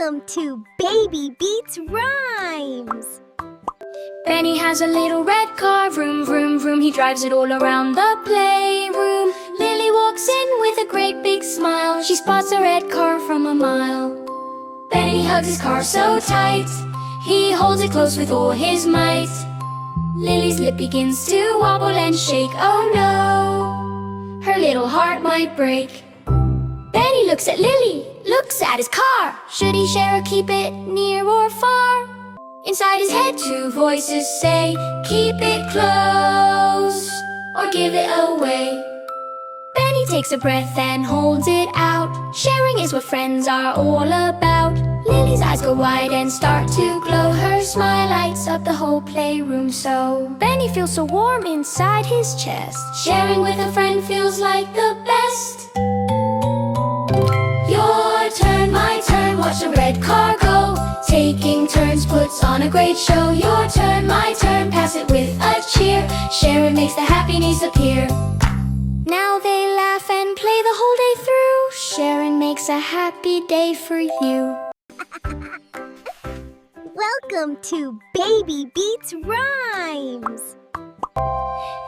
Welcome to Baby Beats Rhymes! Benny has a little red car, vroom, vroom, vroom. He drives it all around the playroom. Lily walks in with a great big smile. She spots a red car from a mile. Benny hugs his car so tight. He holds it close with all his might. Lily's lip begins to wobble and shake. Oh no, her little heart might break. Benny looks at Lily, looks at his car. Should he share or keep it near or far? Inside his head two voices say, keep it close or give it away. Benny takes a breath and holds it out. Sharing is what friends are all about. Lily's eyes go wide and start to glow. Her smile lights up the whole playroom so Benny feels so warm inside his chest. Sharing with a friend feels like the best. Your turn, my turn, watch the red car go. Taking turns puts on a great show. Your turn, my turn, pass it with a cheer. Sharing makes the happiness appear. Now they laugh and play the whole day through. Sharing makes a happy day for you. Welcome to Baby Beats Rhymes!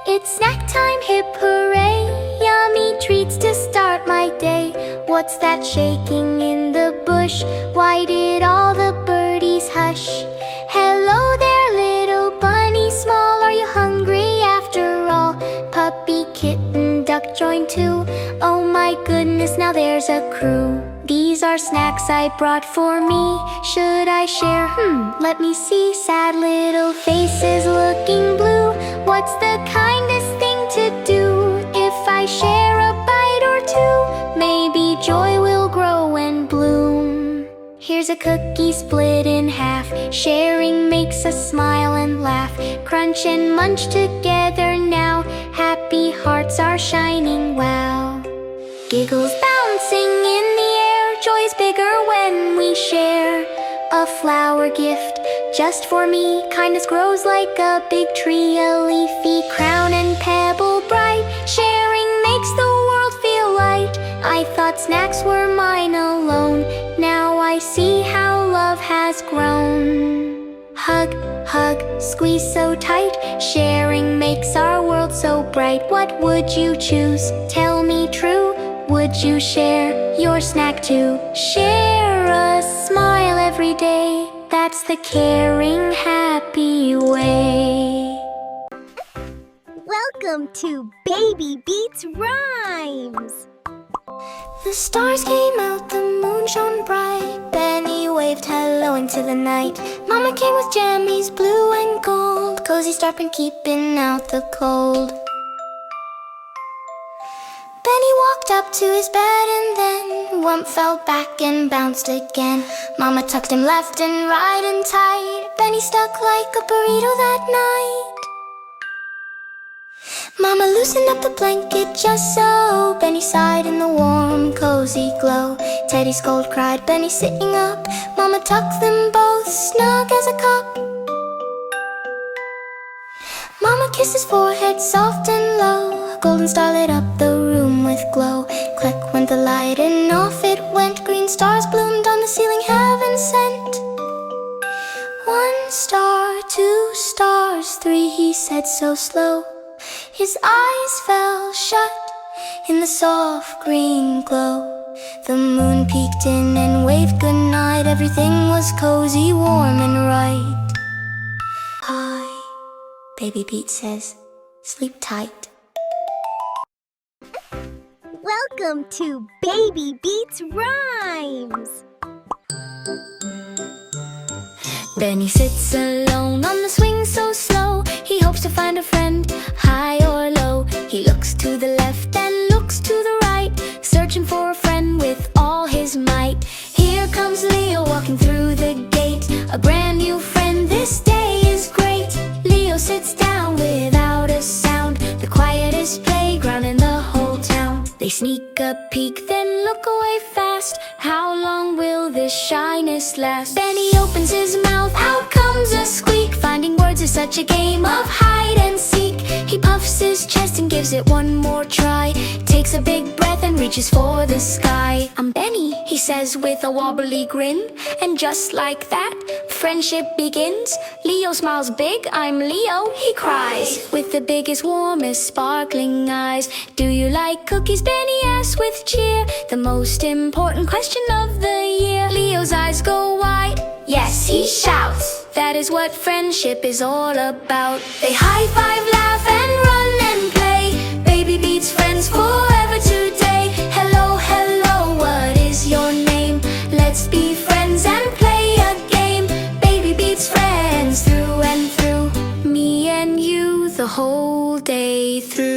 It's snack time, hip hooray! Yummy treats to start my day. What's that shaking in the bush? Why did all the birdies hush? Hello there, little bunny small. Are you hungry after all? Puppy, kitten, duck join too. Oh my goodness, now there's a crew. These are snacks I brought for me. Should I share? Let me see. Sad little faces looking blue. What's the kindest thing to do? If I share a bite or two, maybe joy will grow and bloom. Here's a cookie split in half. Sharing makes us smile and laugh. Crunch and munch together now. Happy hearts are shining, wow. Giggles bouncing in the air. Joy is bigger when we share. A flower gift just for me. Kindness grows like a big tree. A leafy crown and pebble bright. Sharing makes the world feel light. I thought snacks were mine alone. Now I see how love has grown. Hug, hug, squeeze so tight. Sharing makes our world so bright. What would you choose? Tell me true. Would you share your snack too? Share a smile every day. That's the caring, happy way. Welcome to Baby Beats Rhymes! The stars came out, the moon shone bright. Benny waved hello into the night. Mama came with jammies, blue and gold. Cozy strapping, keeping out the cold. Benny walked up to his bed and then Wump fell back and bounced again. Mama tucked him left and right and tight. Benny stuck like a burrito that night. Mama loosened up the blanket just so. Benny sighed in the warm, cozy glow. Teddy scold cried, Benny sitting up. Mama tucked them both snug as a cup. Mama kissed his forehead soft and low. A golden star lit up the room with glow. Click went the light and off it went. Green stars bloomed on the ceiling, heaven sent. 1 star, 2 stars, 3, he said so slow. His eyes fell shut in the soft green glow. The moon peeked in and waved goodnight. Everything was cozy, warm and right. Hi, Baby Pete says, sleep tight. Welcome to Baby Beats Rhymes! Benny sits alone on the swing so slow. He hopes to find a friend, high or low. He looks to the left and looks to the right, searching for a friend with all his might. Here comes Leo walking through the gate. A brand new friend, this day is great. Leo sits down without a sound. The quietest playground in the whole town. The They sneak a peek, then look away fast. How long will this shyness last? Benny opens his mouth, out comes a squeak. Finding words is such a game of hide and seek. He puffs his chest and gives it one more try. Takes a big breath and reaches for the sky. I'm Benny, he says with a wobbly grin. And just like that, friendship begins. Leo smiles big, I'm Leo, he cries, with the biggest, warmest, sparkling eyes. Do you like cookies? Benny asks with cheer. The most important question of the year. Leo's eyes go wide, yes, he shouts. That is what friendship is all about. They high five, laugh and run and play. Baby beats friends forever today. Hello, hello, what is your name? Let's be friends and play a game. Baby beats friends through and through. Me and you the whole day through.